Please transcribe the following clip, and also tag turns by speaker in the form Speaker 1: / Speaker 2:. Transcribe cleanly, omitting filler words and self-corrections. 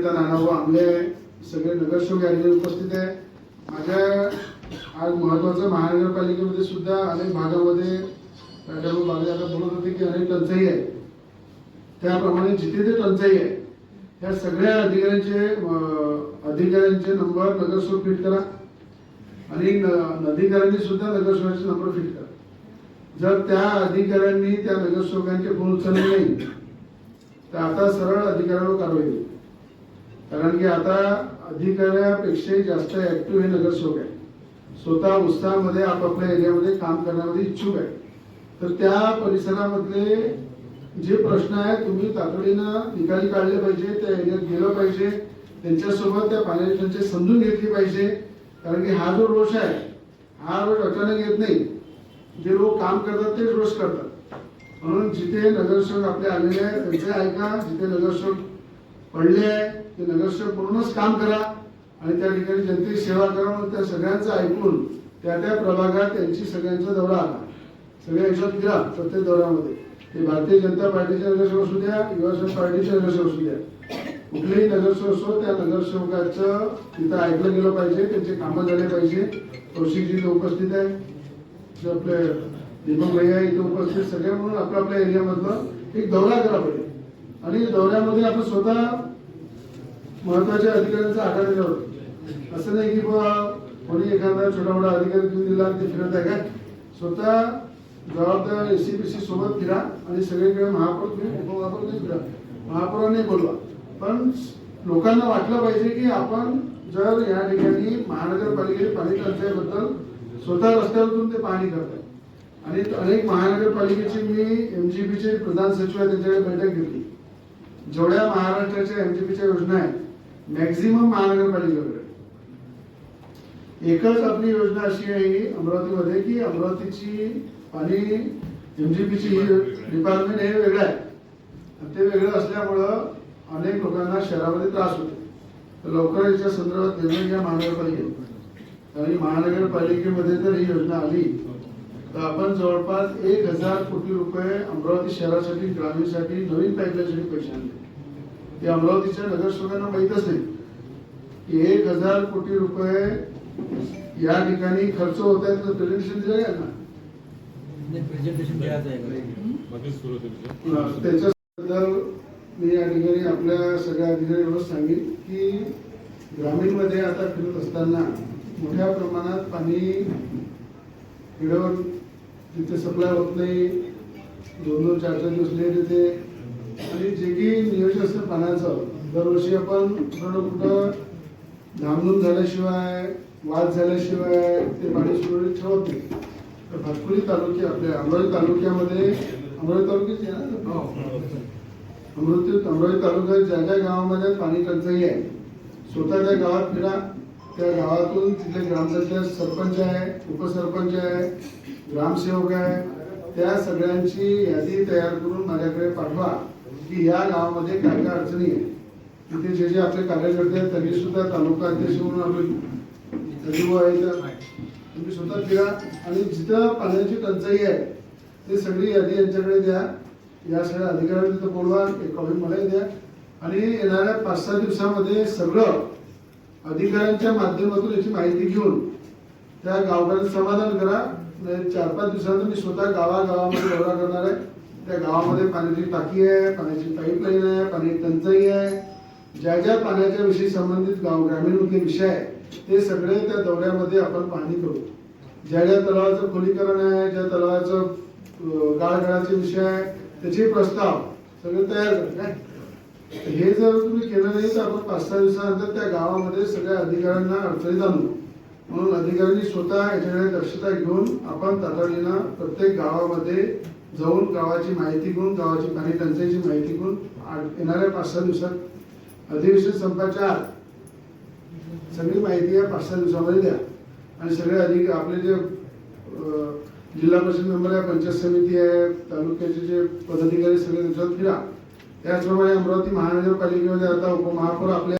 Speaker 1: नानाभाऊ आमले सगळे नगरसेवक या ठिकाणी उपस्थित आहे। माझ्या आज महत्त्वाचं महानगरपालिकेमध्ये सुद्धा अनेक भागामध्ये मॅडम आता बोलत होते की अनेक टंचाई आहे, त्याप्रमाणे जिथे ते टंचाई आहे त्या सगळ्या अधिकाऱ्यांचे नंबर नगरसेवक फिट करा आणि अधिकाऱ्यांनी सुद्धा नगरसेवकाचे नंबर फिट करा। जर त्या अधिकाऱ्यांनी त्या नगरसेवकांचे फोन उचलले नाही तर आता सरळ अधिकाऱ्यांवर कारवाई होईल, कारण की आता अधिकाऱ्यापेक्षा जास्त ऍक्टिव्ह हे नगरसेवक आहे, स्वतः उत्साहामध्ये आपापल्या एरियामध्ये काम करण्यामध्ये इच्छुक आहे। तर त्या परिसरामधले जे प्रश्न आहेत तुम्ही तातडीनं निकाली काढले पाहिजे, त्या एरियात गेलं पाहिजे, त्यांच्यासोबत त्या पाण्याची टंचाई समजून घेतली पाहिजे, कारण की हा जो रोष आहे हा रोष अचानक येत नाही, जे लोक काम करतात तेच रोष करतात। म्हणून जिथे नगरसेवक आपले आलेले आहेत त्यांचे ऐका, जिथे नगरसेवक पडले आहे ते नगरसेवक पूर्णच काम करा आणि त्या ठिकाणी जनतेची सेवा करा। म्हणून त्या सगळ्यांचं ऐकून त्या त्या प्रभागात त्यांची सगळ्यांचा दौरा आला, सगळ्या याच्यात गेला प्रत्येक दौऱ्यामध्ये, ते भारतीय जनता पार्टीचे नगरसेवक असू द्या, युवासेना पार्टीचे नगरसेवक असू द्या, कुठलेही नगरसेवक असो त्या नगरसेवकाचं तिथं ऐकलं गेलं पाहिजे, त्यांचे कामं झाले पाहिजे। कौशिकजी इथे उपस्थित आहे, आपले दीपक भैया इथे उपस्थित, सगळे म्हणून आपल्या एरियामधलं एक दौरा करा पाहिजे आणि दौऱ्यामध्ये आपण स्वतः महत्वाच्या अधिकाऱ्यांचा आढावा दिला होता। असं नाही की कोणी एखादा छोटा मोठा अधिकारी तुम्ही दिला ते फिरत आहे काय, स्वतः जबाबदार एसीपीसी सोबत फिरा आणि सगळीकडे महापौर तुम्ही उपमहापौर नाही फिरा, महापौरांनी बोलवा, पण लोकांना वाटलं पाहिजे की आपण जर या ठिकाणी महानगरपालिकेने पाणी टंचाईबद्दल स्वतः रस्त्यावरून ते पाहणी करताय आणि अनेक महानगरपालिकेची मी एमजीपीचे प्रधान सचिव आहे त्यांच्याकडे बैठक घेतली। जेवढ्या महाराष्ट्राच्या एमजीपीच्या योजना आहेत मॅक्झिमम महानगरपालिकेकडे एकच आपली योजना अशी आहे अमरावतीमध्ये की अमरावतीची पाणी एमजीपीची डिपार्टमेंट हे वेगळं आहे आणि ते वेगळं असल्यामुळं अनेक लोकांना शहरामध्ये त्रास होतो। तर लवकर याच्या संदर्भात निर्णय घ्या महानगरपालिकेत, आणि महानगरपालिकेमध्ये जर ही योजना आली तर आपण जवळपास 1000 कोटी रुपये अमरावती शहरासाठी ग्रामीणसाठी नवीन पाईपलाईनसाठी पैसे आणले। ते अमरावतीच्या नगरसेवकांना माहीतच नाही की 1000 कोटी रुपये या ठिकाणी खर्च होत आहेत। तर प्रेझेंटेशन दिलं आहे ना, त्याच्याबद्दल मी या ठिकाणी आपल्या सगळ्या अधिकाऱ्यांना सांगेन की ग्रामीणमध्ये आता फिरत असताना मोठ्या प्रमाणात पाणी वेळेवर तिथे सप्लाय होत नाही, 2-2, 4-4 दिवस लेट येते आणि जे काही नियोजन असतं पाण्याचं दरवर्षी आपण कुठं धामधूम झाल्याशिवाय वाद झाल्याशिवाय ते पाणी सुरळीत ठेवत नाही। तर भातकुली तालुके आपल्या अमरावती तालुक्यामध्ये अमरावती तालुक्यात ज्या ज्या गावामध्ये पाणी टंचाई आहे स्वतः त्या गावात फिरा, त्या गावातून तिथले ग्रामपंचायत सरपंच आहे, उपसरपंच आहे, ग्रामसेवक आहे, त्या सगळ्यांची यादी तयार करून माझ्याकडे पाठवा की या गावामध्ये काय काय अडचणी आहे। तिथे जे जे आपले कार्यकर्ते आहेत त्यांनी सुद्धा तालुका अध्यक्ष म्हणून आपले सचिव आहेत तुम्ही स्वतः फिरा आणि जिथं पाण्याची टंचाई आहे ते सगळी यादी यांच्याकडे द्या, या सगळ्या अधिकाऱ्यांना तिथं बोलवा, एक कॉपी मलाही द्या आणि येणाऱ्या 5-6 दिवसामध्ये सगळं अधिकाऱ्यांच्या माध्यमातून याची माहिती घेऊन त्या गावकऱ्यांचं समाधान करा। 4-5 दिवसानंतर मी स्वतः गावागावामध्ये दौरा करणार आहे, त्या गावामध्ये पाण्याची टाकी आहे, पाण्याची पाईपलाईन आहे, पाणी टंचाई आहे, ज्या ज्या पाण्याच्या विषयी संबंधित ग्रामीणमधले विषय आहे ते सगळे त्या दौऱ्यामध्ये आपण पाहणी करू। ज्या ज्या तलावाचं खोलीकरण आहे, ज्या तलावाचं गाळगडाचे विषय आहे त्याचे प्रस्ताव सगळे तयार करा। हे जर तुम्ही केलं नाही तर आपण 5-6 दिवसानंतर त्या गावामध्ये सगळ्या अधिकाऱ्यांना अडचणीत आणू। म्हणून अधिकाऱ्यांनी स्वतः याच्याकडे दक्षता घेऊन आपण तातडीनं प्रत्येक गावामध्ये जाऊन गावाची माहिती घेऊन, गावाची पाणी टंचाईची माहिती घेऊन येणाऱ्या 5-6 दिवसात अधिवेशन संपायच्या आत सगळी माहिती या 5-6 दिवसामध्ये द्या आणि सगळे अधिकारी आपले जे जिल्हा परिषद मेंबर आहे, पंचायत समिती आहे, तालुक्याचे जे पदाधिकारी सगळे त्याच्यात फिरा। त्याचप्रमाणे अमरावती महानगरपालिकेमध्ये आता उपमहापौर आपल्या